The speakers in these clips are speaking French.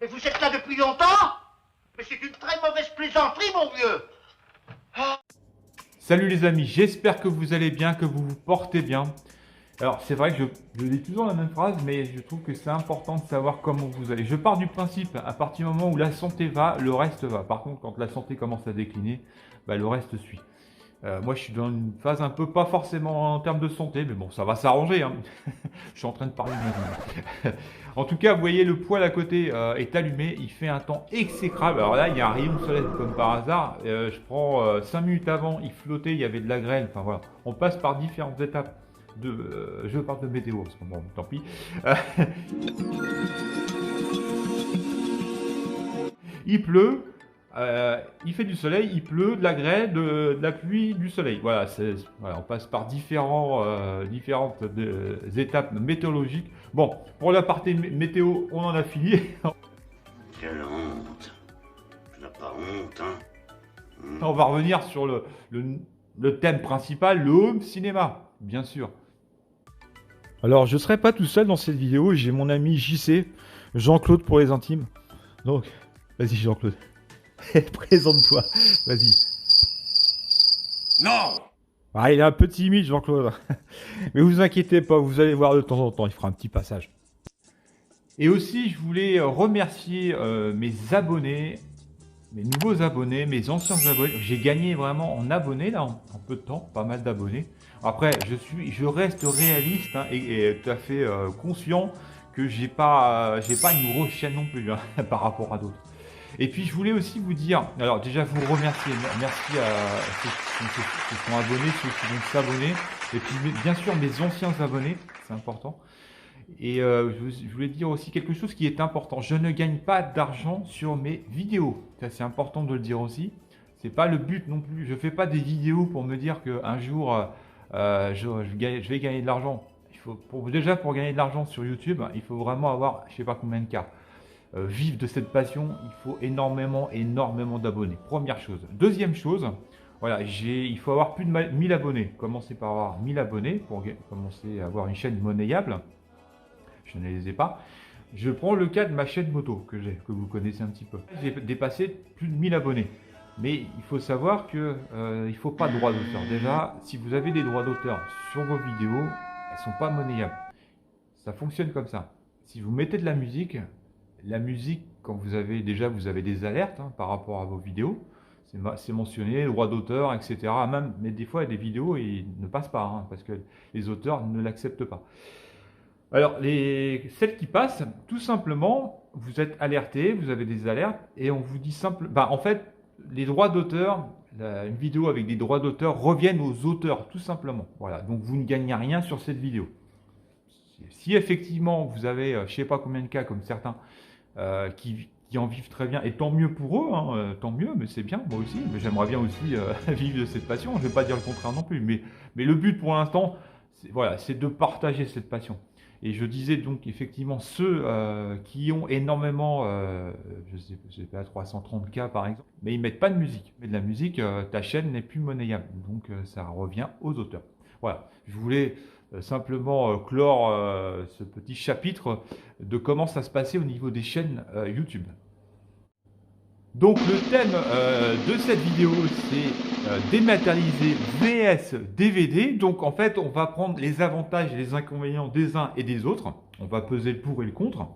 Mais vous êtes là depuis longtemps? Mais c'est une très mauvaise plaisanterie, mon vieux. Salut les amis, j'espère que vous allez bien, que vous vous portez bien. Alors c'est vrai que je dis toujours la même phrase, mais je trouve que c'est important de savoir comment vous allez. Je pars du principe, à partir du moment où la santé va, le reste va. Par contre, quand la santé commence à décliner, bah, le reste suit. Moi je suis dans une phase un peu, pas forcément en termes de santé, mais bon, ça va s'arranger, hein. Je suis en train de parler maintenant. En tout cas, vous voyez, le poêle à côté est allumé, il fait un temps exécrable. Alors là, il y a un rayon de soleil comme par hasard. Je prends 5 minutes avant, il flottait, il y avait de la grêle. Enfin voilà, on passe par différentes étapes. Je parle de météo en ce moment, tant pis. Il pleut. Il fait du soleil, il pleut, de la grêle, de la pluie, du soleil. Voilà, voilà, on passe par différentes étapes météorologiques. Bon, pour la partie météo, on en a fini. Quelle honte. Tu n'as pas honte, hein? On va revenir sur le thème principal, le home cinéma, bien sûr. Alors, je ne serai pas tout seul dans cette vidéo, j'ai mon ami JC, Jean-Claude pour les intimes. Donc, vas-y Jean-Claude. Présente-toi, vas-y. Non! Ah, il est un peu timide, Jean-Claude. Mais vous inquiétez pas, vous allez voir de temps en temps, il fera un petit passage. Et aussi, je voulais remercier mes abonnés, mes nouveaux abonnés, mes anciens abonnés. J'ai gagné vraiment en abonnés, là, en peu de temps, pas mal d'abonnés. Après, je reste réaliste hein, et tout à fait conscient que j'ai pas une grosse chaîne non plus hein, par rapport à d'autres. Et puis je voulais aussi vous dire, alors déjà vous remercier, merci à ceux qui sont abonnés, ceux qui vont s'abonner, et puis bien sûr mes anciens abonnés, c'est important. Et je voulais dire aussi quelque chose qui est important, je ne gagne pas d'argent sur mes vidéos, ça c'est important de le dire aussi, c'est pas le but non plus, je fais pas des vidéos pour me dire qu'un jour je vais gagner de l'argent. Déjà pour gagner de l'argent sur YouTube, il faut vraiment avoir je sais pas combien de cas. Vivre de cette passion, il faut énormément d'abonnés. Première chose. Deuxième chose, voilà, il faut avoir plus de 1000 abonnés. Commencez par avoir 1000 abonnés pour commencer à avoir une chaîne monnayable. Je ne les ai pas. Je prends le cas de ma chaîne moto que vous connaissez un petit peu. J'ai dépassé plus de 1000 abonnés. Mais il faut savoir que il ne faut pas de droits d'auteur. Déjà, si vous avez des droits d'auteur sur vos vidéos, elles ne sont pas monnayables. Ça fonctionne comme ça. Si vous mettez de la musique, quand vous avez des alertes hein, par rapport à vos vidéos, c'est mentionné, droit d'auteur, etc. Même, mais des fois, il y a des vidéos et ne passent pas hein, parce que les auteurs ne l'acceptent pas. Alors, celles qui passent, tout simplement, vous êtes alerté, vous avez des alertes et on vous dit simplement, en fait, les droits d'auteur, une vidéo avec des droits d'auteur reviennent aux auteurs, tout simplement. Voilà, donc vous ne gagnez rien sur cette vidéo. Si effectivement vous avez, je ne sais pas combien de cas comme certains, qui en vivent très bien, et tant mieux pour eux, hein, tant mieux, mais c'est bien, moi aussi, mais j'aimerais bien aussi vivre de cette passion, je ne vais pas dire le contraire non plus, mais le but pour l'instant, c'est de partager cette passion. Et je disais donc effectivement ceux qui ont énormément, je sais pas, 330 cas par exemple, mais ils ne mettent pas de musique. Mais de la musique, ta chaîne n'est plus monnayable, donc ça revient aux auteurs. Voilà, je voulais simplement clore ce petit chapitre de comment ça se passait au niveau des chaînes YouTube. Donc le thème de cette vidéo c'est dématérialiser vs DVD. Donc en fait on va prendre les avantages et les inconvénients des uns et des autres. On va peser le pour et le contre.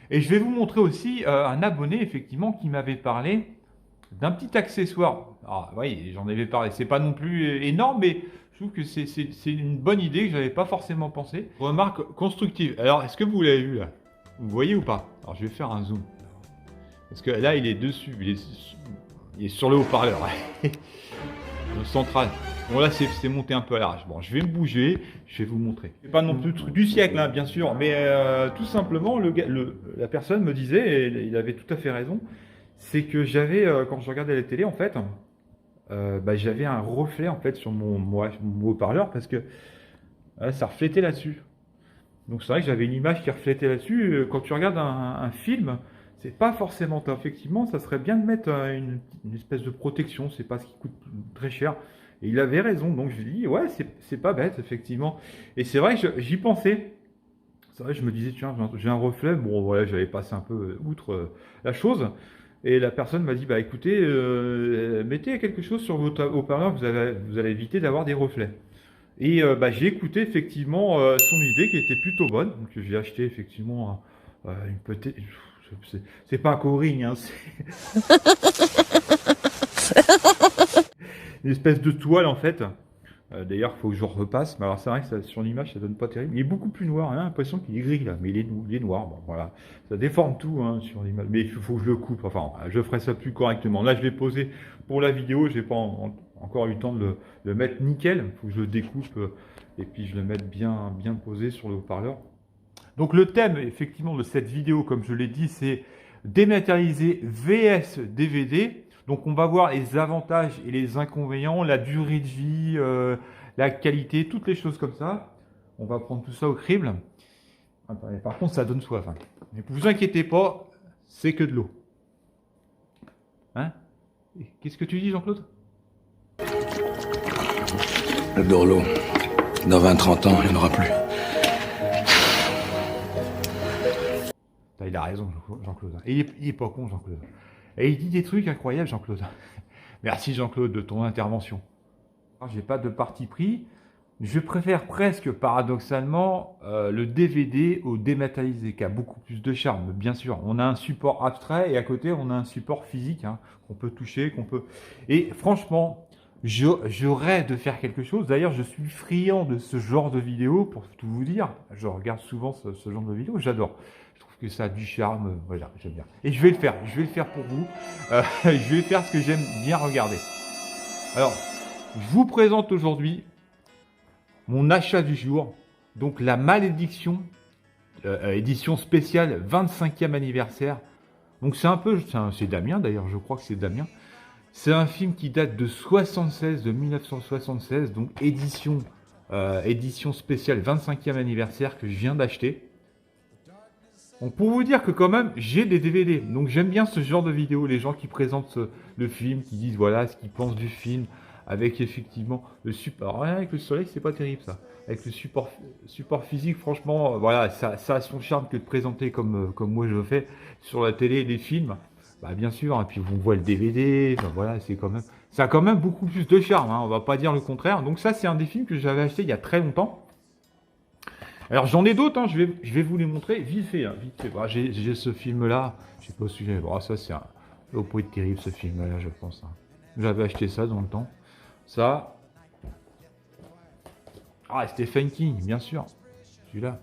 Et je vais vous montrer aussi un abonné effectivement qui m'avait parlé d'un petit accessoire. Ah oui, j'en avais parlé, c'est pas non plus énorme, mais je trouve que c'est une bonne idée que j'avais pas forcément pensé. Remarque constructive. Alors, est-ce que vous l'avez vu là? Vous voyez ou pas? Alors, je vais faire un zoom. Parce que là, il est dessus, il est sur le haut-parleur. Le central. Bon là, c'est monté un peu à l'arrache. Bon, je vais me bouger, je vais vous montrer. C'est pas non plus le truc du siècle, hein, bien sûr, mais tout simplement, la personne me disait, et il avait tout à fait raison, c'est que j'avais, quand je regardais la télé, en fait, j'avais un reflet, en fait, sur mon haut-parleur, parce que ça reflétait là-dessus. Donc c'est vrai que j'avais une image qui reflétait là-dessus. Quand tu regardes un film, c'est pas forcément top. Effectivement, ça serait bien de mettre une espèce de protection, c'est pas ce qui coûte très cher. Et il avait raison, donc je lui dis, ouais, c'est pas bête, effectivement. Et c'est vrai que j'y pensais. C'est vrai, je me disais, tiens, j'ai un reflet. Bon, voilà, j'avais passé un peu outre la chose. Et la personne m'a dit, bah écoutez, mettez quelque chose sur votre haut-parleur, vous allez éviter d'avoir des reflets. Et bah, j'ai écouté effectivement son idée qui était plutôt bonne. Donc j'ai acheté effectivement une petite... C'est pas un coring, hein, c'est une espèce de toile en fait. D'ailleurs, il faut que je repasse. Mais alors, c'est vrai que ça, sur l'image, ça donne pas terrible. Il est beaucoup plus noir. On a l'impression qu'il est gris là, mais il est noir. Bon, voilà. Ça déforme tout hein, sur l'image. Mais il faut que je le coupe. Enfin, je ferai ça plus correctement. Là, je l'ai posé pour la vidéo. J'ai pas encore eu le temps de le mettre nickel. Il faut que je le découpe et puis je le mette bien posé sur le haut-parleur. Donc, le thème, effectivement, de cette vidéo, comme je l'ai dit, c'est dématérialiser VS DVD. Donc on va voir les avantages et les inconvénients, la durée de vie, la qualité, toutes les choses comme ça. On va prendre tout ça au crible. Attendez, par contre, ça donne soif. Hein. Mais vous inquiétez pas, c'est que de l'eau. Hein? Qu'est-ce que tu dis, Jean-Claude? Le Dorlo, dans 20-30 ans, il n'y en aura plus. Il a raison, Jean-Claude. Il est pas con, Jean-Claude. Et il dit des trucs incroyables, Jean-Claude. Merci, Jean-Claude, de ton intervention. J'ai pas de parti pris. Je préfère presque, paradoxalement, le DVD au dématérialisé, qui a beaucoup plus de charme, bien sûr. On a un support abstrait et à côté, on a un support physique hein, qu'on peut toucher, qu'on peut... Et franchement, je rêve de faire quelque chose. D'ailleurs, je suis friand de ce genre de vidéo, pour tout vous dire. Je regarde souvent ce genre de vidéo, j'adore. Que ça a du charme, voilà, j'aime bien. Et je vais le faire pour vous. Je vais faire ce que j'aime bien regarder. Alors, je vous présente aujourd'hui mon achat du jour. Donc, La Malédiction, édition spéciale 25e anniversaire. Donc, c'est un peu, c'est Damien d'ailleurs, je crois que c'est Damien. C'est un film qui date de 1976, donc édition spéciale 25e anniversaire que je viens d'acheter. Donc pour vous dire que quand même, j'ai des DVD. Donc j'aime bien ce genre de vidéo, les gens qui présentent le film, qui disent voilà ce qu'ils pensent du film, avec effectivement le support. Rien avec le soleil, c'est pas terrible ça. Avec le support physique, franchement, voilà, ça a son charme que de présenter comme moi je le fais sur la télé des films. Bah bien sûr, et puis on voit le DVD, enfin, voilà, ça a quand même beaucoup plus de charme, hein, on va pas dire le contraire. Donc ça, c'est un des films que j'avais acheté il y a très longtemps. Alors j'en ai d'autres, hein, je vais vous les montrer vite fait. Hein, vite fait. Bah, j'ai ce film-là, je sais pas si j'ai... Bon, ça c'est un opposé terrible ce film-là, je pense. Hein. J'avais acheté ça dans le temps. Ça... Ah, Stephen King, bien sûr. Celui-là.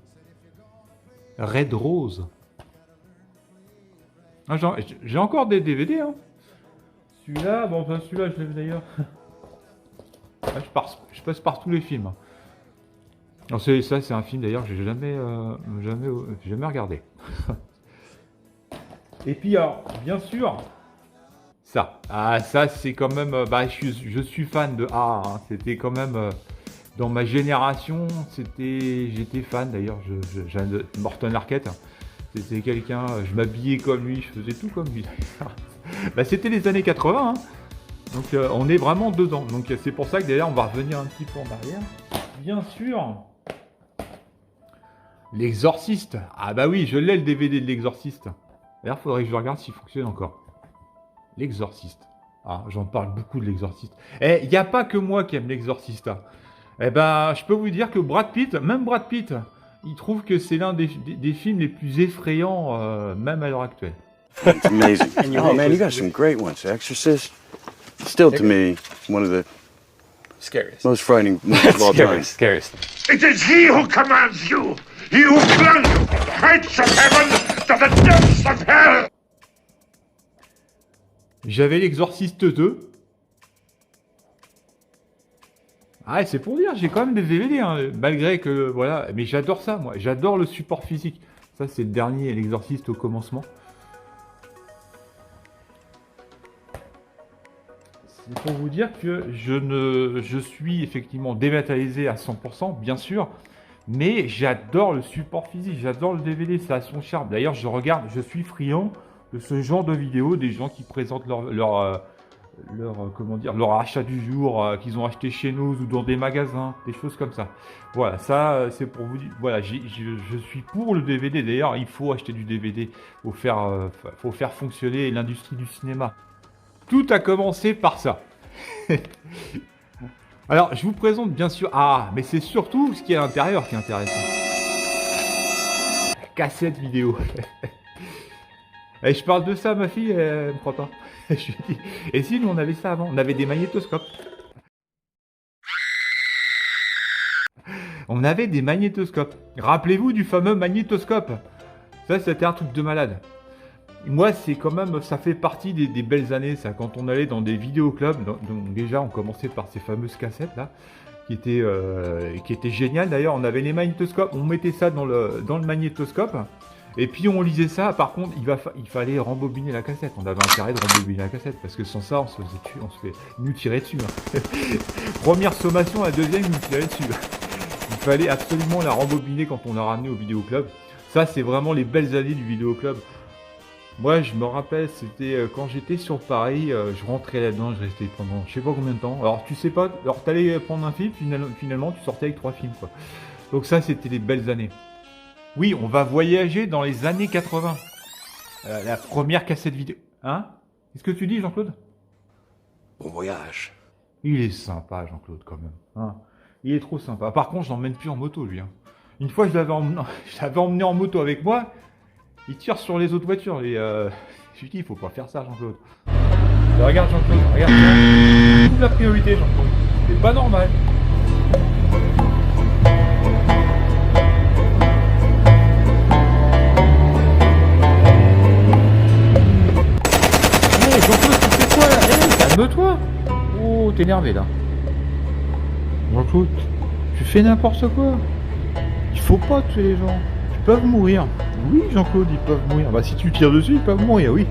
Red Rose. Ah, j'ai encore des DVD. Hein. Celui-là, bon, enfin, celui-là, je l'ai vu d'ailleurs. Ah, je passe par tous les films. Alors ça, c'est un film d'ailleurs que j'ai jamais regardé. Et puis alors, bien sûr, ça. Ah, ça c'est quand même. Bah, je suis fan de A. Hein. C'était quand même dans ma génération. J'étais fan d'ailleurs. De Morton Larquette. C'était quelqu'un. Je m'habillais comme lui. Je faisais tout comme lui. Bah, c'était les années 80. Hein. Donc on est vraiment dedans. Donc c'est pour ça que d'ailleurs on va revenir un petit peu en arrière. Bien sûr. L'Exorciste. Ah bah oui, je l'ai le DVD de l'Exorciste. D'ailleurs, il faudrait que je regarde s'il fonctionne encore. L'Exorciste. Ah, j'en parle beaucoup de l'Exorciste. Eh, il n'y a pas que moi qui aime l'Exorciste. Eh ben, je peux vous dire que même Brad Pitt, il trouve que c'est l'un des films les plus effrayants, même à l'heure actuelle. It's amazing. Oh man, you got some great ones. Exorcist, still to me, one of the Scariest. most frightening movies of all time. Scariest. It is he who commands you! He who flung you from the heights of heaven to the depths of hell! J'avais l'Exorciste 2. Ah, c'est pour dire, j'ai quand même des DVD, hein, malgré que, voilà, mais j'adore ça, moi, j'adore le support physique. Ça, c'est le dernier, l'Exorciste au commencement. C'est pour vous dire que je suis effectivement dématérialisé à 100%, bien sûr, mais j'adore le support physique, j'adore le DVD, ça a son charme. D'ailleurs, je suis friand de ce genre de vidéos, des gens qui présentent comment dire, leur achat du jour qu'ils ont acheté chez nous ou dans des magasins, des choses comme ça. Voilà, ça c'est pour vous dire. Voilà, je suis pour le DVD. D'ailleurs, il faut acheter du DVD. Faut faire fonctionner l'industrie du cinéma. Tout a commencé par ça. Alors, je vous présente bien sûr. Ah, mais c'est surtout ce qui est à l'intérieur qui est intéressant. La cassette vidéo. Et je parle de ça, ma fille, elle me croit pas. Je lui dis, et si nous on avait ça avant, on avait des magnétoscopes. On avait des magnétoscopes. Rappelez-vous du fameux magnétoscope. Ça, c'était un truc de malade. Moi, c'est quand même, ça fait partie des belles années, ça. Quand on allait dans des vidéoclubs, donc déjà, on commençait par ces fameuses cassettes là, qui étaient géniales. D'ailleurs, on avait les magnétoscopes, on mettait ça dans le magnétoscope. Et puis on lisait ça, par contre il fallait rembobiner la cassette, on avait intérêt de rembobiner la cassette, parce que sans ça on se faisait tuer, ils nous tiraient dessus. Hein. Première sommation, la deuxième ils nous tiraient dessus. Il fallait absolument la rembobiner quand on l'a ramené au vidéoclub. Ça c'est vraiment les belles années du vidéoclub. Moi je me rappelle, c'était quand j'étais sur Paris, je rentrais là-dedans, je restais pendant je sais pas combien de temps. Alors tu sais pas, alors t'allais prendre un film, finalement tu sortais avec 3 films quoi. Donc ça c'était les belles années. Oui, on va voyager dans les années 80. La première cassette vidéo. Hein? Qu'est-ce que tu dis, Jean-Claude? Bon voyage. Il est sympa, Jean-Claude, quand même. Hein, il est trop sympa. Par contre, je l'emmène plus en moto, lui. Hein. Une fois, je l'avais emmené en moto avec moi. Il tire sur les autres voitures. Et je lui dis, il faut pas faire ça, Jean-Claude. Regarde, Jean-Claude, regarde. C'est la priorité, Jean-Claude. C'est pas normal. Calme-toi. Oh, t'es énervé là. Jean-Claude, tu fais n'importe quoi. Il faut pas tuer les gens. Ils peuvent mourir. Oui, Jean-Claude, ils peuvent mourir. Bah, si tu tires dessus, ils peuvent mourir, oui.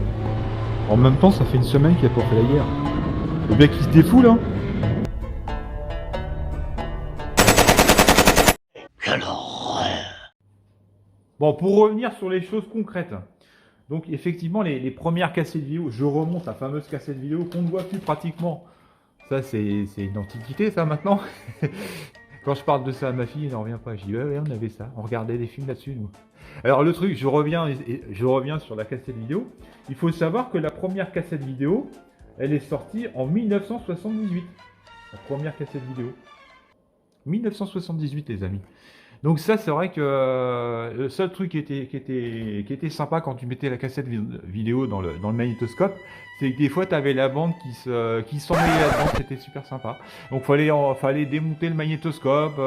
En même temps, ça fait une semaine qu'il a pas fait la guerre. Le mec, il se défoule, hein. Quelle horreur! Bon, pour revenir sur les choses concrètes. Donc effectivement, les premières cassettes vidéo, je remonte la fameuse cassette vidéo qu'on ne voit plus pratiquement. Ça, c'est une antiquité, ça, maintenant. Quand je parle de ça à ma fille, elle n'en revient pas. Je dis, ouais, on avait ça. On regardait des films là-dessus, nous. Alors le truc, je reviens sur la cassette vidéo. Il faut savoir que la première cassette vidéo, elle est sortie en 1978. La première cassette vidéo. 1978, les amis. Donc ça, c'est vrai que le seul truc qui était sympa quand tu mettais la cassette vidéo dans le magnétoscope, c'est que des fois, tu avais la bande qui s'emmêlait là-dedans, c'était super sympa. Donc fallait démonter le magnétoscope,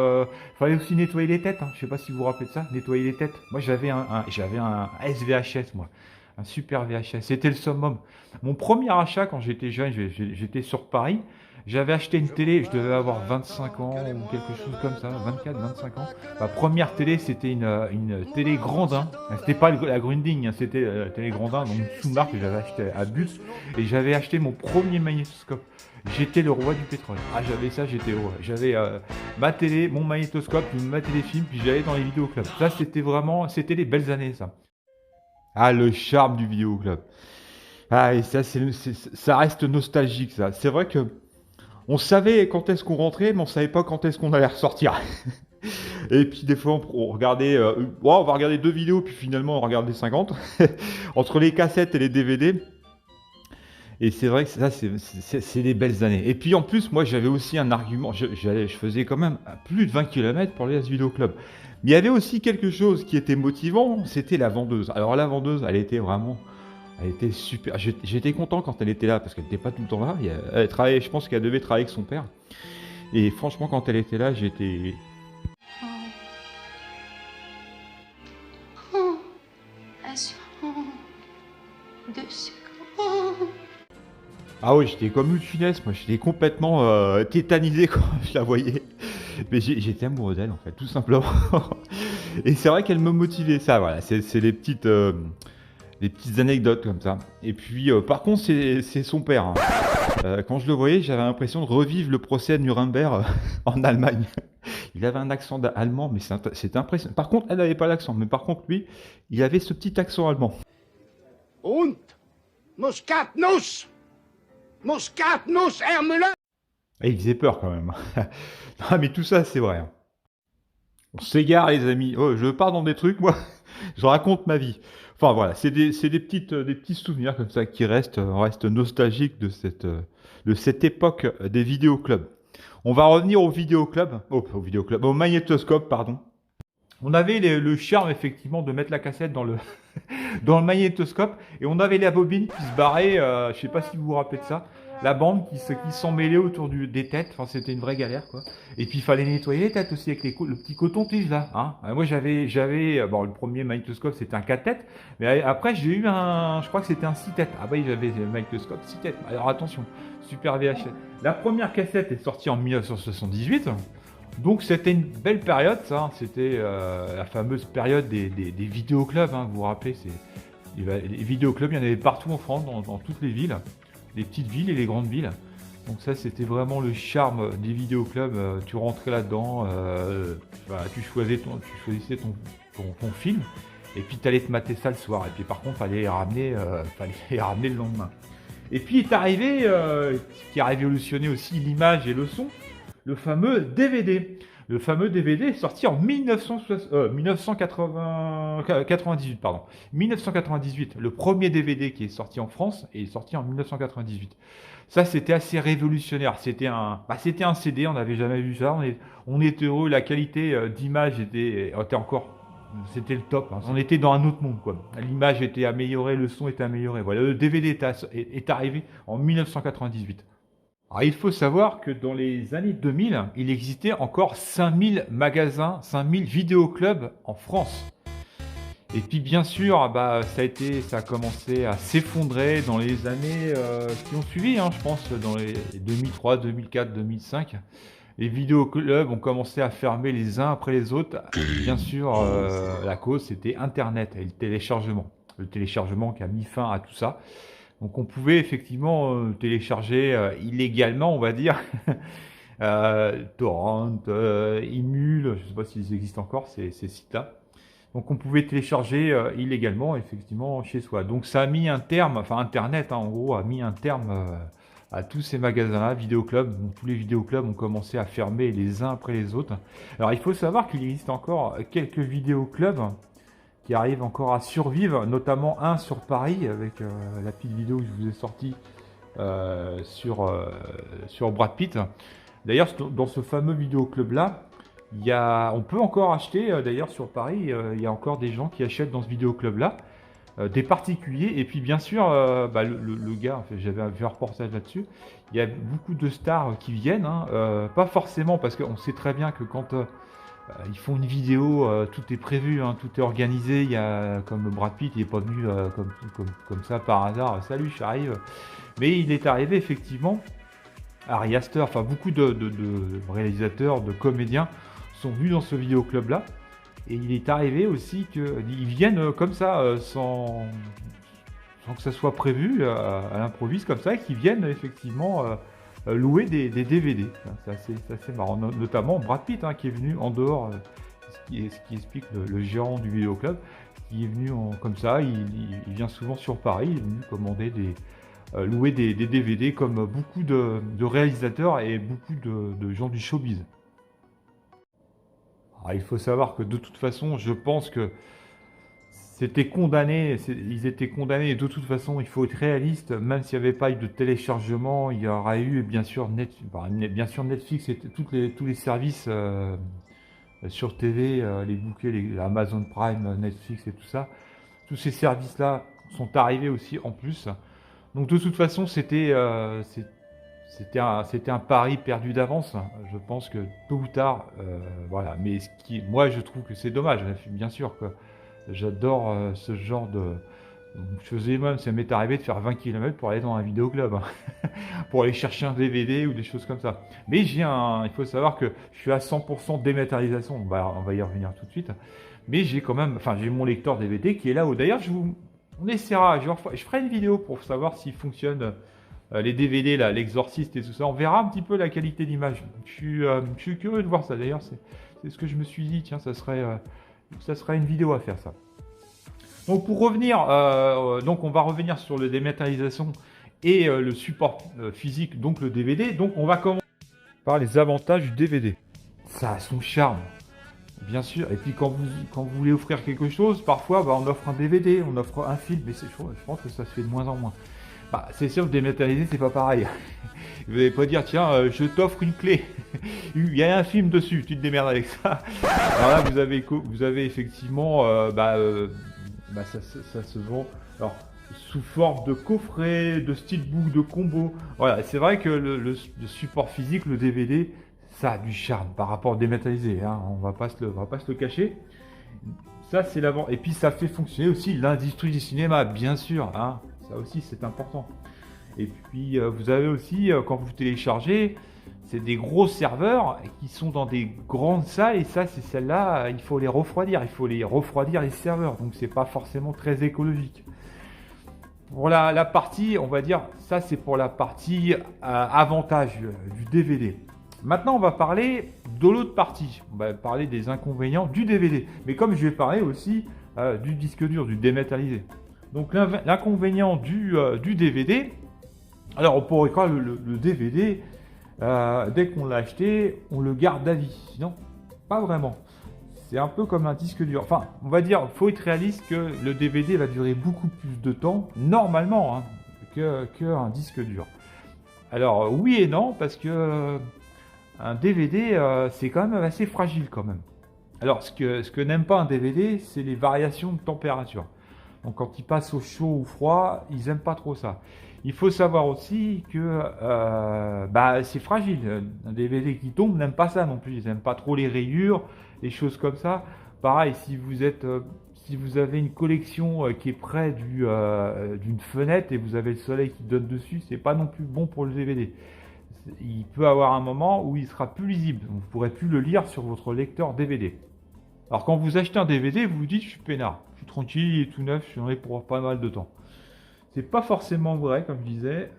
fallait aussi nettoyer les têtes. Hein. Je sais pas si vous vous rappelez de ça, nettoyer les têtes. Moi, j'avais un SVHS, moi. Un super VHS, c'était le summum. Mon premier achat quand j'étais jeune, j'étais sur Paris, j'avais acheté une télé, je devais avoir 25 ans ou quelque chose comme ça, 24, 25 ans. Ma première télé, c'était une télé Grandin. C'était pas la Grundig, hein, c'était la télé Grandin, donc une sous-marque que j'avais acheté à Bus. Et j'avais acheté mon premier magnétoscope. J'étais le roi du pétrole. Ah, j'avais ça, j'étais heureux. J'avais ma télé, mon magnétoscope, je me matais les films, puis j'allais dans les vidéoclubs. Ça, c'était les belles années, ça. Ah, le charme du vidéoclub. Ah, et ça, ça reste nostalgique, ça. C'est vrai que on savait quand est-ce qu'on rentrait, mais on savait pas quand est-ce qu'on allait ressortir. Et puis des fois, on regardait, on va regarder 2 vidéos, puis finalement, on regardait 50. Entre les cassettes et les DVD. Et c'est vrai que ça, c'est des belles années. Et puis en plus, moi, j'avais aussi un argument. Je faisais quand même plus de 20 km pour aller à ce vidéoclub. Mais il y avait aussi quelque chose qui était motivant, c'était la vendeuse. Alors la vendeuse, elle était super. J'étais content quand elle était là, parce qu'elle n'était pas tout le temps là. Elle travaillait, je pense qu'elle devait travailler avec son père. Et franchement, quand elle était là, j'étais... Ah oui, j'étais comme une finesse, moi j'étais complètement tétanisé quand je la voyais. Mais j'étais amoureux d'elle en fait, tout simplement. Et c'est vrai qu'elle me motivait, ça, voilà, c'est les petites anecdotes comme ça. Et puis par contre, c'est son père. Hein. Quand je le voyais, j'avais l'impression de revivre le procès de Nuremberg en Allemagne. Il avait un accent allemand, mais c'était impressionnant. Par contre, elle n'avait pas l'accent, mais par contre, lui, il avait ce petit accent allemand. Und Muskatnuss! Moscato, herme-le. Et il faisait peur quand même. Non, mais tout ça, c'est vrai. Hein. On s'égare, les amis. Oh, je pars dans des trucs, moi. Je raconte ma vie. Enfin, voilà, c'est des petits souvenirs comme ça qui restent nostalgiques de cette époque des vidéoclubs. On va revenir au vidéoclub. Au magnétoscope, pardon. On avait le charme, effectivement, de mettre la cassette dans le magnétoscope. Et on avait la bobine qui se barrait, je sais pas si vous vous rappelez de ça. La bande qui s'en mêlait autour des têtes. Enfin, c'était une vraie galère, quoi. Et puis, il fallait nettoyer les têtes aussi avec le petit coton-tige, là. Hein. Moi, j'avais, bon, le premier magnétoscope, c'était un 4 têtes. Mais après, j'ai eu je crois que c'était un 6 têtes. Ah bah, j'avais le magnétoscope 6 têtes. Alors, attention, super VHS. La première cassette est sortie en 1978. Donc c'était une belle période, ça. Hein. C'était la fameuse période des vidéoclubs. Hein. Vous vous rappelez, les vidéoclubs, il y en avait partout en France, dans toutes les villes, les petites villes et les grandes villes. Donc ça, c'était vraiment le charme des vidéoclubs. Tu rentrais là-dedans, tu choisissais ton film, et puis tu allais te mater ça le soir. Et puis par contre, fallait les ramener le lendemain. Et puis est arrivé, qui a révolutionné aussi l'image et le son, le fameux DVD. Le fameux DVD est sorti en 1998, pardon. 1998. Le premier DVD qui est sorti en France est sorti en 1998. Ça, c'était assez révolutionnaire. C'était un CD, on n'avait jamais vu ça. On était heureux, la qualité d'image était encore... C'était le top. Hein. On était dans un autre monde, quoi. L'image était améliorée, le son était amélioré. Voilà, le DVD est arrivé en 1998. Alors, il faut savoir que dans les années 2000, il existait encore 5000 magasins, 5000 vidéoclubs en France. Et puis bien sûr, ça a commencé à s'effondrer dans les années qui ont suivi, hein, je pense, dans les 2003, 2004, 2005. Les vidéoclubs ont commencé à fermer les uns après les autres. Bien sûr, la cause, c'était Internet et le téléchargement. Le téléchargement qui a mis fin à tout ça. Donc on pouvait effectivement télécharger illégalement, on va dire, Torrent, Emule, je ne sais pas s'ils existent encore, ces sites-là. Donc on pouvait télécharger illégalement, effectivement, chez soi. Donc ça a mis un terme, enfin Internet, hein, en gros, a mis un terme à tous ces magasins-là, vidéoclubs. Donc, tous les vidéoclubs ont commencé à fermer les uns après les autres. Alors il faut savoir qu'il existe encore quelques vidéoclubs qui arrivent encore à survivre, notamment un sur Paris, avec la petite vidéo que je vous ai sortie sur Brad Pitt. D'ailleurs, dans ce fameux vidéoclub-là, on peut encore acheter, d'ailleurs sur Paris, il y a encore des gens qui achètent dans ce vidéoclub-là, des particuliers, et puis bien sûr, le gars, en fait, j'avais vu un reportage là-dessus, il y a beaucoup de stars qui viennent, hein, pas forcément, parce qu'on sait très bien que quand... ils font une vidéo, tout est prévu, hein, tout est organisé. Il y a, comme Brad Pitt, il n'est pas venu comme ça par hasard. Salut, j'arrive. Mais il est arrivé effectivement. Ari Aster, enfin beaucoup de réalisateurs, de comédiens sont venus dans ce vidéoclub-là. Et il est arrivé aussi qu'ils viennent comme ça, sans que ça soit prévu, à l'improviste comme ça, et qu'ils viennent effectivement... louer des DVD. C'est assez marrant. Notamment Brad Pitt, hein, qui est venu en dehors, ce qui explique le gérant du vidéoclub, qui est venu comme ça, il vient souvent sur Paris, il est venu commander louer des DVD comme beaucoup de réalisateurs et beaucoup de gens du showbiz. Alors, il faut savoir que de toute façon, je pense que ils étaient condamnés, et de toute façon, il faut être réaliste, même s'il n'y avait pas eu de téléchargement, il y aurait eu bien sûr Netflix et tous les services sur TV, les bouquets, Amazon Prime, Netflix et tout ça. Tous ces services-là sont arrivés aussi en plus. Donc de toute façon, c'était un pari perdu d'avance. Je pense que tôt ou tard, voilà. Mais moi, je trouve que c'est dommage, bien sûr, quoi. J'adore ce genre de... Je faisais même, ça m'est arrivé de faire 20 km pour aller dans un vidéoclub, hein. Pour aller chercher un DVD ou des choses comme ça. Mais il faut savoir que je suis à 100% dématérialisation, on va y revenir tout de suite. Mais j'ai quand même, j'ai mon lecteur DVD qui est là-haut. D'ailleurs, on essaiera, je ferai une vidéo pour savoir s'il fonctionne, les DVD, là, l'Exorciste et tout ça. On verra un petit peu la qualité d'image. Je suis curieux de voir ça. D'ailleurs, c'est ce que je me suis dit, tiens, ça serait une vidéo à faire, ça. Donc pour revenir, donc on va revenir sur le dématérialisation et le support physique, donc le DVD. Donc on va commencer par les avantages du DVD. Ça a son charme, bien sûr. Et puis quand vous voulez offrir quelque chose, parfois on offre un DVD, on offre un film, mais je pense que ça se fait de moins en moins. Bah, c'est sûr que dématérialiser, c'est pas pareil. Vous n'allez pas dire, tiens, je t'offre une clé. Il y a un film dessus, tu te démerdes avec ça. Alors là, vous avez effectivement, ça se vend. Alors, sous forme de coffret, de steelbook, de combo. Voilà, c'est vrai que le support physique, le DVD, ça a du charme par rapport au dématérialisé. Hein. On va pas se le cacher. Ça, c'est l'avant. Et puis, ça fait fonctionner aussi l'industrie du cinéma, bien sûr. Hein. Ça aussi, c'est important. Et puis, vous avez aussi, quand vous téléchargez, c'est des gros serveurs qui sont dans des grandes salles. Et ça, c'est celles-là, il faut les refroidir. Il faut les refroidir, les serveurs. Donc, c'est pas forcément très écologique. Pour la partie, on va dire, ça, c'est pour la partie avantage du DVD. Maintenant, on va parler de l'autre partie. On va parler des inconvénients du DVD. Mais comme je vais parler aussi du disque dur, du dématérialisé. Donc l'inconvénient du DVD, alors on pourrait croire le DVD, dès qu'on l'a acheté, on le garde à vie. Non, pas vraiment. C'est un peu comme un disque dur. Enfin, on va dire, faut être réaliste que le DVD va durer beaucoup plus de temps, normalement, hein, qu'un disque dur. Alors oui et non, parce que un DVD, c'est quand même assez fragile quand même. Alors ce que n'aime pas un DVD, c'est les variations de température. Donc quand ils passent au chaud ou froid, ils n'aiment pas trop ça. Il faut savoir aussi que c'est fragile. Un DVD qui tombe n'aime pas ça non plus. Ils n'aiment pas trop les rayures, les choses comme ça. Pareil, si vous avez une collection qui est près d'une fenêtre et vous avez le soleil qui donne dessus, c'est pas non plus bon pour le DVD. Il peut avoir un moment où il sera plus lisible. Vous ne pourrez plus le lire sur votre lecteur DVD. Alors quand vous achetez un DVD, vous vous dites, je suis peinard, je suis tranquille, il est tout neuf, j'en ai pour pas mal de temps. C'est pas forcément vrai, comme je disais.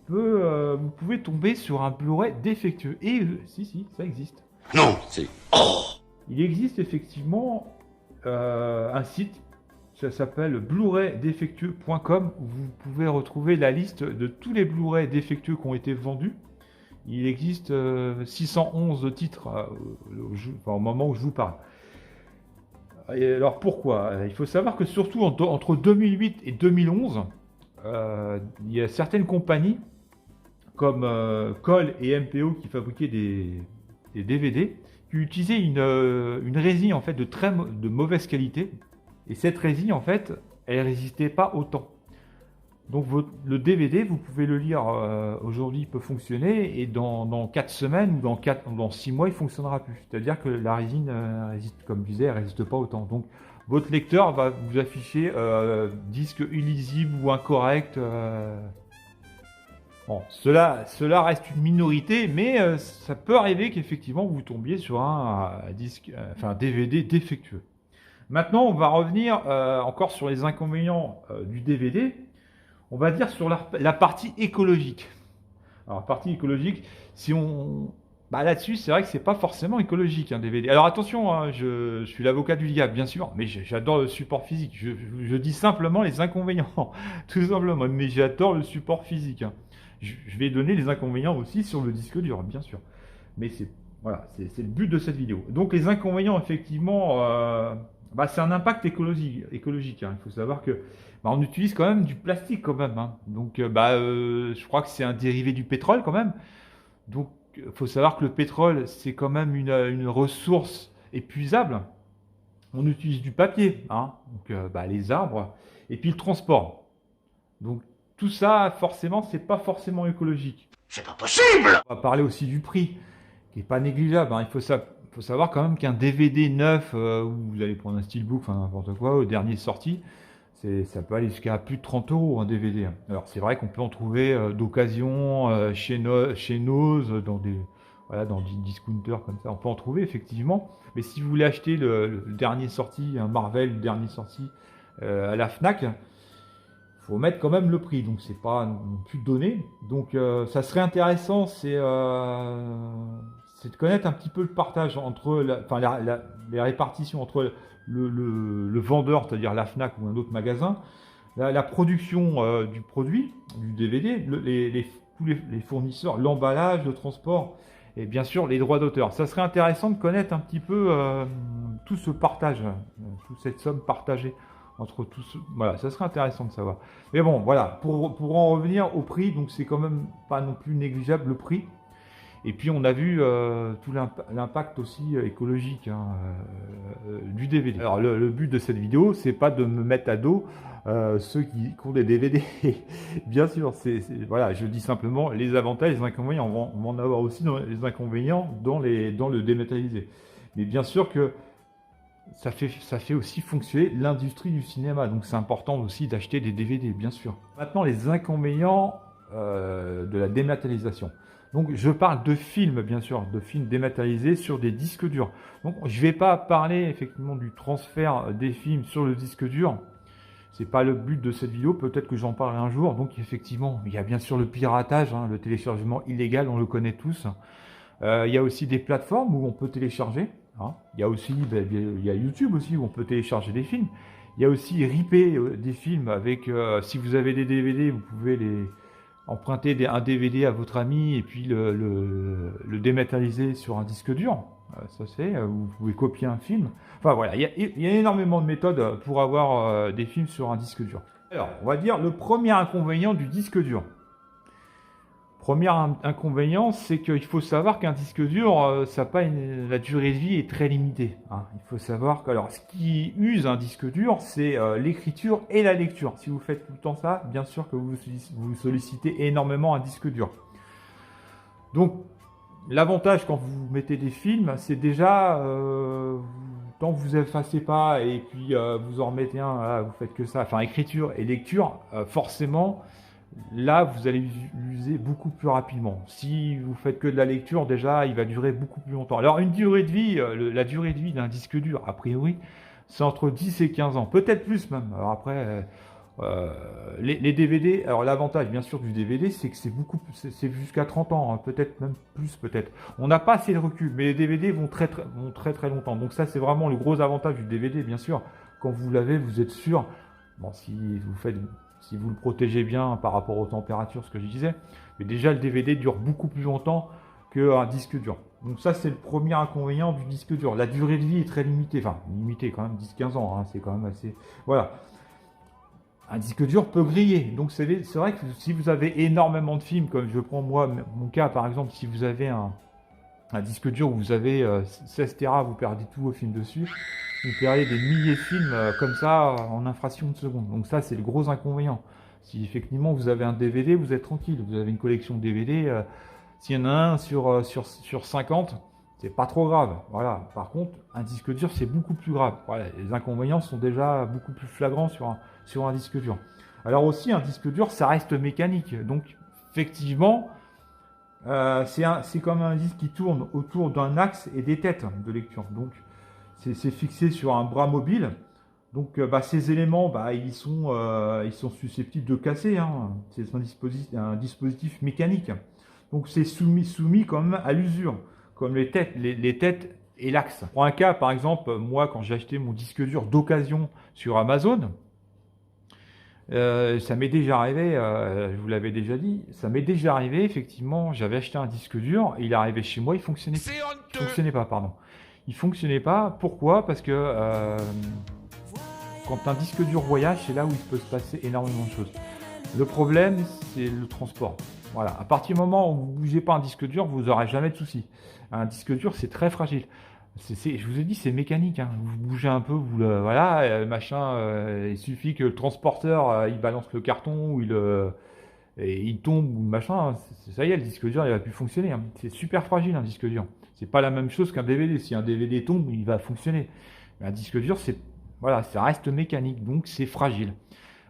Vous pouvez tomber sur un Blu-ray défectueux. Et si, ça existe. Non, c'est... Il existe effectivement un site, ça s'appelle blu-raydéfectueux.com, où vous pouvez retrouver la liste de tous les Blu-ray défectueux qui ont été vendus. Il existe 611 titres au moment où je vous parle. Et alors pourquoi? Il faut savoir que surtout entre 2008 et 2011, il y a certaines compagnies comme Cole et MPO qui fabriquaient des DVD qui utilisaient une résine en fait de mauvaise qualité. Et cette résine en fait, elle résistait pas au temps. Donc le DVD, vous pouvez le lire aujourd'hui, il peut fonctionner, et dans 4 semaines ou dans 6 mois, il ne fonctionnera plus. C'est-à-dire que la résine, résiste, comme je disais, elle ne résiste pas au temps. Donc votre lecteur va vous afficher disque illisible ou incorrect. Bon, cela reste une minorité, mais ça peut arriver qu'effectivement vous tombiez sur un DVD défectueux. Maintenant, on va revenir encore sur les inconvénients du DVD. On va dire sur la partie écologique. Alors, partie écologique, là-dessus, c'est vrai que c'est pas forcément écologique un DVD. Alors attention, hein, je suis l'avocat du diable, bien sûr, mais j'adore le support physique. Je dis simplement les inconvénients, tout simplement, mais j'adore le support physique. Hein. Je vais donner les inconvénients aussi sur le disque dur, bien sûr. Mais c'est le but de cette vidéo. Donc les inconvénients, effectivement, c'est un impact écologique. Hein. Il faut savoir que on utilise quand même du plastique quand même. Hein. Donc je crois que c'est un dérivé du pétrole quand même. Donc il faut savoir que le pétrole, c'est quand même une ressource épuisable. On utilise du papier, hein. Donc les arbres, et puis le transport. Donc tout ça, forcément, c'est pas forcément écologique. C'est pas possible! On va parler aussi du prix, qui est pas négligeable. Hein. Il faut savoir quand même qu'un DVD neuf, où vous allez prendre un steelbook, enfin n'importe quoi, au dernier sorti, ça peut aller jusqu'à plus de 30 € un DVD. Hein. Alors c'est vrai qu'on peut en trouver d'occasion chez Nose, dans des discounters comme ça. On peut en trouver effectivement. Mais si vous voulez acheter le dernier sorti, un Marvel, le dernier sorti à la Fnac, faut mettre quand même le prix, donc c'est pas non plus donné. Donc ça serait intéressant, c'est de connaître un petit peu le partage entre les répartitions entre le vendeur, c'est-à-dire la Fnac ou un autre magasin, la production du produit, du DVD, tous les fournisseurs, l'emballage, le transport, et bien sûr les droits d'auteur. Ça serait intéressant de connaître un petit peu tout ce partage, toute cette somme partagée entre tous. Voilà, ça serait intéressant de savoir. Mais bon, voilà, pour en revenir au prix, donc c'est quand même pas non plus négligeable le prix. Et puis on a vu tout l'impact aussi écologique du DVD. Alors le but de cette vidéo, c'est pas de me mettre à dos ceux qui ont des DVD. Bien sûr, voilà, je dis simplement les avantages, les inconvénients. On va en avoir aussi les inconvénients dans le dématérialisé. Mais bien sûr que ça fait aussi fonctionner l'industrie du cinéma. Donc c'est important aussi d'acheter des DVD, bien sûr. Maintenant, les inconvénients de la dématérialisation. Donc je parle de films, bien sûr, de films dématérialisés sur des disques durs. Donc je ne vais pas parler effectivement du transfert des films sur le disque dur. C'est pas le but de cette vidéo, peut-être que j'en parlerai un jour. Donc effectivement, il y a bien sûr le piratage, le téléchargement illégal, on le connaît tous. Il y a aussi des plateformes où on peut télécharger. Il y a aussi, il y a YouTube aussi où on peut télécharger des films. Il y a aussi ripper des films avec, si vous avez des DVD, vous pouvez emprunter un DVD à votre ami et puis le dématérialiser sur un disque dur. Ça se fait, vous pouvez copier un film. Enfin voilà, il y a énormément de méthodes pour avoir des films sur un disque dur. Alors, on va dire le premier inconvénient du disque dur. Premier inconvénient, c'est qu'il faut savoir qu'un disque dur, la durée de vie est très limitée. Il faut savoir que, alors, ce qui use un disque dur, c'est l'écriture et la lecture. Si vous faites tout le temps ça, bien sûr que vous sollicitez énormément un disque dur. Donc, l'avantage quand vous mettez des films, c'est déjà, tant que vous effacez pas et puis vous en remettez un, là, vous faites que ça, enfin écriture et lecture, forcément, là, vous allez l'user beaucoup plus rapidement. Si vous faites que de la lecture, déjà, il va durer beaucoup plus longtemps. Alors, une durée de vie, la durée de vie d'un disque dur, a priori, c'est entre 10 et 15 ans. Peut-être plus même. Alors après, les DVD, alors l'avantage, bien sûr, du DVD, c'est que c'est jusqu'à 30 ans. Peut-être même plus, peut-être. On n'a pas assez de recul, mais les DVD vont très longtemps. Donc ça, c'est vraiment le gros avantage du DVD, bien sûr. Quand vous l'avez, vous êtes sûr. Bon, si vous le protégez bien par rapport aux températures, ce que je disais, mais déjà le DVD dure beaucoup plus longtemps qu'un disque dur. Donc ça, c'est le premier inconvénient du disque dur. La durée de vie est très limitée, enfin limitée quand même, 10-15 ans, c'est quand même assez... Voilà. Un disque dur peut griller, donc c'est vrai que si vous avez énormément de films, comme je prends moi, mon cas par exemple, si vous avez un disque dur où vous avez 16 Tera, vous perdez tous vos films dessus, vous perdez des milliers de films comme ça en une fraction de seconde. Donc ça, c'est le gros inconvénient. Si effectivement vous avez un DVD, vous êtes tranquille. Vous avez une collection de DVD, s'il y en a un sur 50, c'est pas trop grave. Voilà. Par contre, un disque dur, c'est beaucoup plus grave. Voilà. Les inconvénients sont déjà beaucoup plus flagrants sur un disque dur. Alors aussi, un disque dur, ça reste mécanique. Donc effectivement, c'est comme un disque qui tourne autour d'un axe et des têtes de lecture. Donc c'est fixé sur un bras mobile. Donc ces éléments, ils sont susceptibles de casser. C'est un dispositif mécanique. Donc c'est soumis quand même à l'usure, comme les têtes et l'axe. Pour un cas, par exemple, moi quand j'ai acheté mon disque dur d'occasion sur Amazon, ça m'est déjà arrivé, je vous l'avais déjà dit, ça m'est déjà arrivé, effectivement, j'avais acheté un disque dur, il est arrivé chez moi, il fonctionnait pas. Pourquoi? Parce que quand un disque dur voyage, c'est là où il peut se passer énormément de choses. Le problème, c'est le transport. Voilà. À partir du moment où vous ne bougez pas un disque dur, vous n'aurez jamais de soucis. Un disque dur, c'est très fragile. Je vous ai dit, c'est mécanique. Vous bougez un peu, il suffit que le transporteur il balance le carton ou il tombe ou machin. Ça y est, le disque dur, il va plus fonctionner. C'est super fragile un disque dur. C'est pas la même chose qu'un DVD. Si un DVD tombe, il va fonctionner. Mais un disque dur, ça reste mécanique, donc c'est fragile.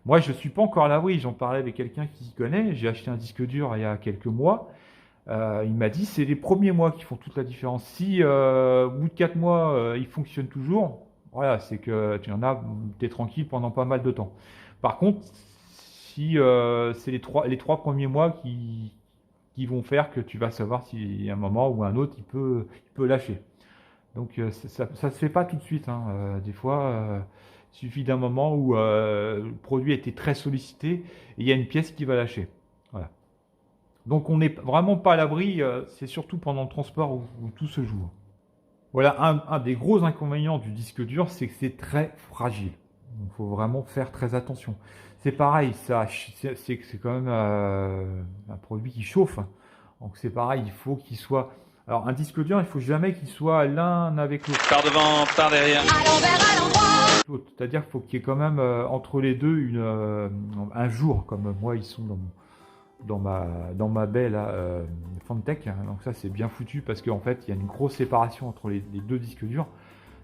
Moi, je ne suis pas encore à l'abri. J'en parlais avec quelqu'un qui s'y connaît. J'ai acheté un disque dur il y a quelques mois. Il m'a dit c'est les premiers mois qui font toute la différence. Si au bout de 4 mois, il fonctionne toujours, voilà, c'est que tu es tranquille pendant pas mal de temps. Par contre, si c'est les trois premiers mois qui vont faire que tu vas savoir si à un moment ou à un autre, il peut lâcher. Donc ça se fait pas tout de suite. Des fois, Il suffit d'un moment où le produit a été très sollicité et il y a une pièce qui va lâcher. Voilà. Donc on n'est vraiment pas à l'abri, c'est surtout pendant le transport où tout se joue. Voilà, un des gros inconvénients du disque dur, c'est que c'est très fragile. Il faut vraiment faire très attention. C'est pareil, c'est quand même un produit qui chauffe. Donc c'est pareil, il faut qu'il soit... Alors un disque dur, il faut jamais qu'il soit l'un avec l'autre. Par devant, par derrière. C'est-à-dire qu'il faut qu'il y ait quand même entre les deux un jour, comme moi ils sont dans ma baie là, Fantech. Donc ça c'est bien foutu parce qu'en fait il y a une grosse séparation entre les deux disques durs.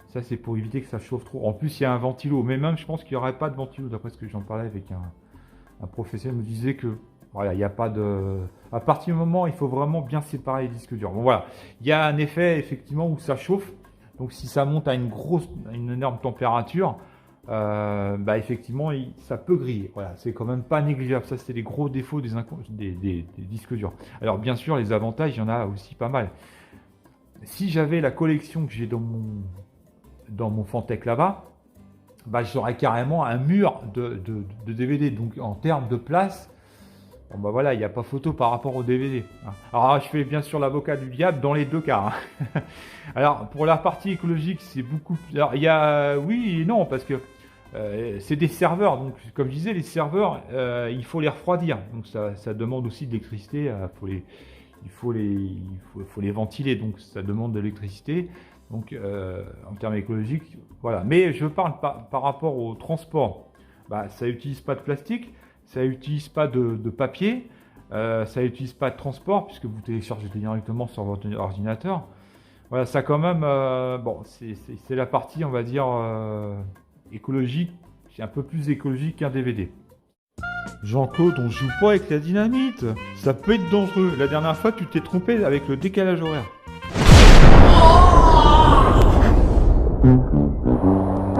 Ça c'est pour éviter que ça chauffe trop. En plus il y a un ventilo, mais même je pense qu'il n'y aurait pas de ventilo d'après ce que j'en parlais avec un professionnel me disait que voilà, il n'y a pas de... À partir du moment, il faut vraiment bien séparer les disques durs. Bon voilà, il y a un effet effectivement où ça chauffe. Donc si ça monte à une énorme température, effectivement, ça peut griller. Voilà, c'est quand même pas négligeable. Ça, c'est les gros défauts des disques durs. Alors bien sûr, les avantages, il y en a aussi pas mal. Si j'avais la collection que j'ai dans mon Fantech là-bas, j'aurais carrément un mur de DVD. Donc en termes de place, bon voilà, il n'y a pas photo par rapport au DVD. Alors je fais bien sûr l'avocat du diable dans les deux cas. Alors pour la partie écologique, c'est beaucoup plus... Alors il y a oui et non, parce que c'est des serveurs. Donc comme je disais, les serveurs, il faut les refroidir. Donc ça demande aussi de l'électricité. Il faut les ventiler. Donc ça demande de l'électricité. Donc en termes écologiques, voilà. Mais je parle par rapport au transport. Ça n'utilise pas de plastique. Ça n'utilise pas de papier, ça n'utilise pas de transport puisque vous téléchargez directement sur votre ordinateur. Voilà, ça quand même, c'est la partie, on va dire, écologique, c'est un peu plus écologique qu'un DVD. Jean-Claude, on joue pas avec la dynamite, ça peut être dangereux. La dernière fois, tu t'es trompé avec le décalage horaire.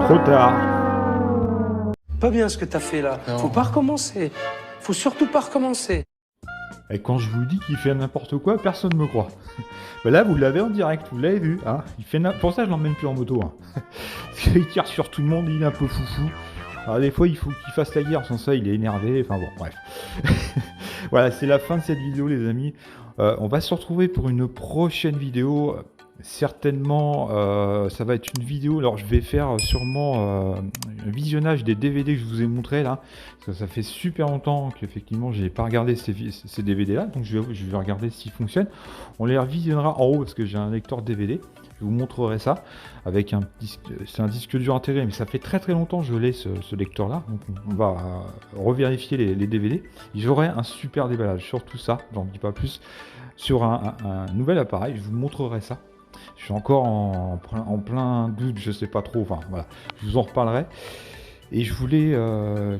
Trop tard. Pas bien ce que t'as fait là. Faut pas recommencer. Faut surtout pas recommencer. Et quand je vous dis qu'il fait n'importe quoi, personne ne me croit. Là, vous l'avez en direct, vous l'avez vu. Hein, pour ça, je l'emmène plus en moto. Hein. Parce qu'il tire sur tout le monde, il est un peu foufou. Alors des fois, il faut qu'il fasse la guerre, sans ça, il est énervé. Enfin bon, bref. Voilà, c'est la fin de cette vidéo, les amis. On va se retrouver pour une prochaine vidéo. Certainement, ça va être une vidéo. Alors, je vais faire sûrement un visionnage des DVD que je vous ai montré là. Parce que ça fait super longtemps qu'effectivement, j'ai pas regardé ces DVD là. Donc, je vais regarder s'ils fonctionnent. On les revisionnera en haut parce que j'ai un lecteur DVD. Je vous montrerai ça avec un disque. C'est un disque dur intégré, mais ça fait très très longtemps que je l'ai ce lecteur là. Donc, on va revérifier les DVD. J'aurai un super déballage sur tout ça. J'en dis pas plus. Sur un nouvel appareil, je vous montrerai ça. Je suis encore en plein doute, je sais pas trop, enfin voilà, je vous en reparlerai. Et je voulais,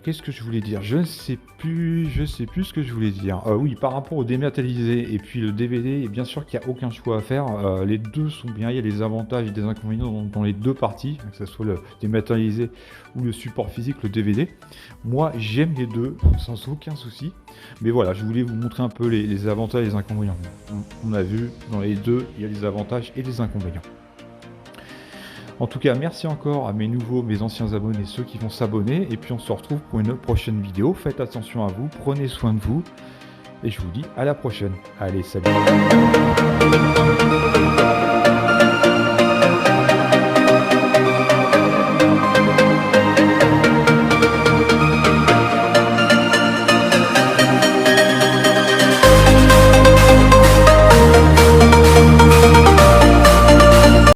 qu'est-ce que je voulais dire? Je sais plus ce que je voulais dire. Oui, par rapport au dématérialisé et puis le DVD, bien sûr qu'il n'y a aucun choix à faire. Les deux sont bien, il y a des avantages et des inconvénients dans les deux parties, que ce soit le dématérialisé ou le support physique, le DVD. Moi, j'aime les deux, sans aucun souci. Mais voilà, je voulais vous montrer un peu les avantages et les inconvénients. On a vu, dans les deux, il y a des avantages et des inconvénients. En tout cas, merci encore à mes nouveaux, mes anciens abonnés, ceux qui vont s'abonner. Et puis on se retrouve pour une prochaine vidéo. Faites attention à vous, prenez soin de vous. Et je vous dis à la prochaine. Allez, salut.